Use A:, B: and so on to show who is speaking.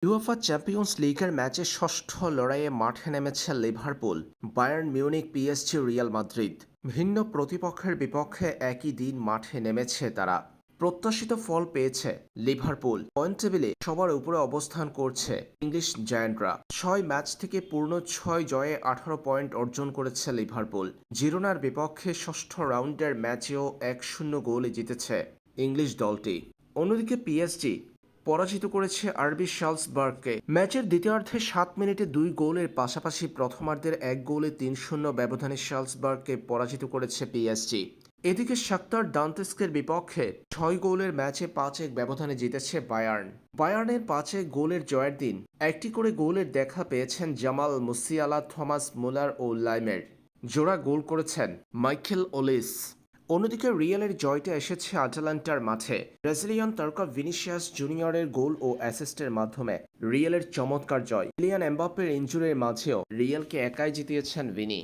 A: UEFA champions লিগের ম্যাচে ষষ্ঠ লড়াইয়ে মাঠে নেমেছে Liverpool, Bayern Munich, PSG, Real Madrid. ভিন্ন প্রতিপক্ষের বিপক্ষে একই দিন মাঠে নেমেছে তারা। প্রত্যাশিত ফল পেয়েছে লিভারপুল। পয়েন্ট টেবিলে সবার উপরে অবস্থান করছে ইংলিশ জায়ান্টরা। 6 ম্যাচ থেকে পূর্ণ 6 জয়ে 18 পয়েন্ট অর্জন করেছে লিভারপুল। জিরোনার বিপক্ষে ষষ্ঠ রাউন্ডের ম্যাচেও 1-0 গোলে জিতেছে ইংলিশ দলটি। অন্যদিকে পিএসজি পরাজিত করেছে আরবি শালসবার্গকে। ম্যাচের দ্বিতীয়ার্ধে 7 মিনিটে 2 গোলের পাশাপাশি প্রথমার্ধের 1 গোলে 3-0 ব্যবধানে শালসবার্গকে পরাজিত করেছে পিএসজি। এদিকে শাখতার দান্তেস্কের বিপক্ষে 6 গোলের ম্যাচে 5-1 ব্যবধানে জিতেছে বায়ার্ন। বায়ার্নের 5-1 গোলের জয়ের দিন একটি করে গোলের দেখা পেয়েছেন জামাল মুসিয়ালা, থমাস মুলার ও লাইমের। জোড়া গোল করেছেন মাইকেল ওলিস। অন্যদিকে রিয়ালের জয়টা এসেছে আটালান্টার মাঠে। ব্রাজিলিয়ান তারকা ভিনিসিয়াস জুনিয়রের গোল ও অ্যাসিস্টের মাধ্যমে রিয়ালের চমৎকার জয়। কিলিয়ান এমবাপ্পের ইনজুরির মাঝেও রিয়ালকে একাই জিতিয়েছেন ভিনি।